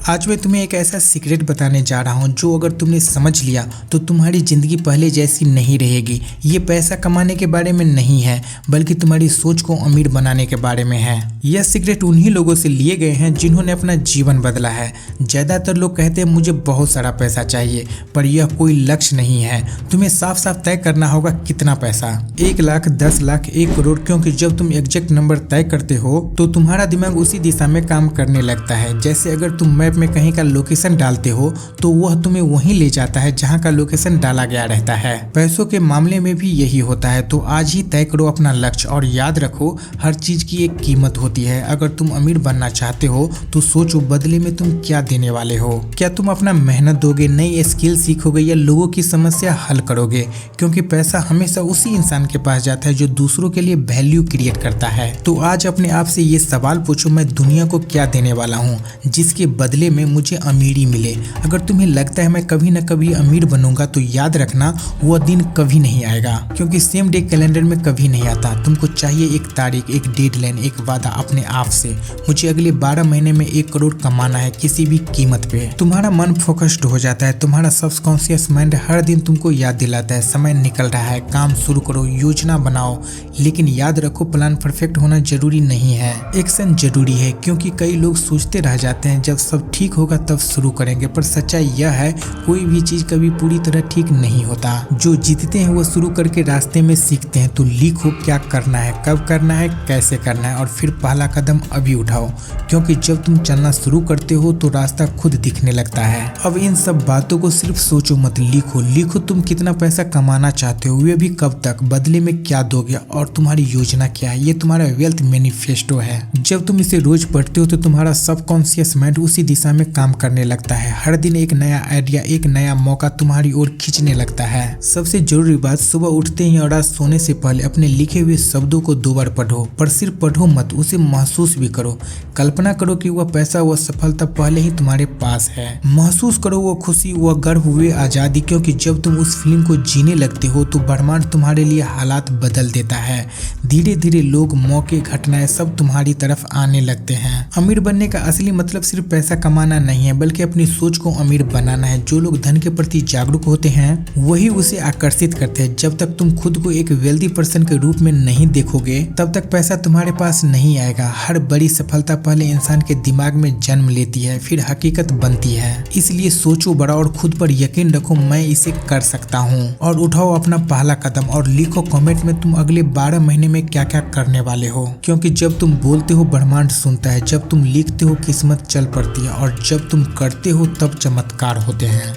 आज मैं तुम्हें एक ऐसा सीक्रेट बताने जा रहा हूँ जो अगर तुमने समझ लिया तो तुम्हारी जिंदगी पहले जैसी नहीं रहेगी। ये पैसा कमाने के बारे में नहीं है बल्कि तुम्हारी सोच को अमीर बनाने के बारे में है। यह सीक्रेट उन्हीं लोगों से लिए गए हैं जिन्होंने अपना जीवन बदला है। ज्यादातर लोग कहते हैं मुझे बहुत सारा पैसा चाहिए, पर यह कोई लक्ष्य नहीं है। तुम्हें साफ साफ तय करना होगा कितना पैसा, 1 लाख, 10 लाख, 1 करोड़। क्योंकि जब तुम एग्जैक्ट नंबर तय करते हो तो तुम्हारा दिमाग उसी दिशा में काम करने लगता है। जैसे अगर तुम मैप में कहीं का लोकेशन डालते हो तो वह तुम्हें वहीं ले जाता है जहां का लोकेशन डाला गया रहता है। पैसों के मामले में भी यही होता है। तो आज ही तय करो अपना लक्ष्य और याद रखो हर चीज की एक कीमत होती है। अगर तुम अमीर बनना चाहते हो तो सोचो बदले में तुम क्या देने वाले हो। क्या तुम अपना मेहनत दोगे, नई स्किल सीखोगे या लोगों की समस्या हल करोगे? क्योंकि पैसा हमेशा उसी इंसान के पास जाता है जो दूसरों के लिए वैल्यू क्रिएट करता है। तो आज अपने आप से ये सवाल पूछो, मैं दुनिया को क्या देने वाला हूँ जिसके बदले में मुझे अमीरी मिले। अगर तुम्हें लगता है मैं कभी न कभी अमीर बनूंगा तो याद रखना वो दिन कभी नहीं आएगा, क्योंकि सेम डे कैलेंडर में कभी नहीं आता। तुमको चाहिए एक तारीख, एक डेडलाइन, एक वादा अपने आप से। मुझे अगले 12 महीने में 1 करोड़ कमाना है किसी भी कीमत पे। तुम्हारा मन फोकस्ड हो जाता है। तुम्हारा सबकॉन्शियस माइंड हर दिन तुमको याद दिलाता है समय निकल रहा है, काम शुरू करो, योजना बनाओ। लेकिन याद रखो प्लान परफेक्ट होना जरूरी नहीं है, एक्शन जरूरी है। क्योंकि कई लोग सोचते रह जाते हैं जब सब ठीक होगा तब शुरू करेंगे, पर सच्चाई यह है कोई भी चीज कभी पूरी तरह ठीक नहीं होता। जो जीतते हैं वो शुरू करके रास्ते में सीखते हैं। तो लिखो क्या करना है, कब करना है, कैसे करना है, और फिर पहला कदम अभी उठाओ। क्योंकि जब तुम चलना शुरू करते हो तो रास्ता खुद दिखने लगता है। अब इन सब बातों को सिर्फ सोचो मत, लिखो। लिखो तुम कितना पैसा कमाना चाहते हो, वे भी कब तक, बदले में क्या दोगे और तुम्हारी योजना क्या है। ये तुम्हारा वेल्थ मैनिफेस्टो है। जब तुम इसे रोज पढ़ते हो तो तुम्हारा सबकॉन्शियस माइंड उसी दिशा में काम करने लगता है। हर दिन एक नया आइडिया, एक नया मौका तुम्हारी ओर खींचने लगता है। सबसे जरूरी बात, सुबह उठते ही और रात सोने से पहले अपने लिखे हुए शब्दों को 2 बार पढ़ो। पर सिर्फ पढ़ो मत, उसे महसूस भी करो। कल्पना करो कि वह पैसा, वह सफलता पहले ही तुम्हारे पास है। महसूस करो वो खुशी, वह गर्व, हुए आजादी। क्योंकि जब तुम उस फीलिंग को जीने लगते हो तो ब्रह्मांड तुम्हारे लिए हालात बदल देता है। धीरे धीरे लोग, मौके, घटनाएं सब तुम्हारी तरफ आने लगते हैं। अमीर बनने का असली मतलब सिर्फ पैसा कमाना नहीं है बल्कि अपनी सोच को अमीर बनाना है। जो लोग धन के प्रति जागरूक होते हैं वही उसे आकर्षित करते हैं। जब तक तुम खुद को एक वेल्दी पर्सन के रूप में नहीं देखोगे तब तक पैसा तुम्हारे पास नहीं आएगा। हर बड़ी सफलता पहले इंसान के दिमाग में जन्म लेती है, फिर हकीकत बनती है। इसलिए सोचो बड़ा और खुद पर यकीन रखो, मैं इसे कर सकता हूँ। और उठाओ अपना पहला कदम और लिखो कमेंट में तुम अगले 12 महीने में क्या क्या करने वाले हो। क्योंकि जब तुम बोलते हो ब्रह्मांड सुनता है, जब तुम लिखते हो किस्मत चल पड़ती है, और जब तुम करते हो तब चमत्कार होते हैं।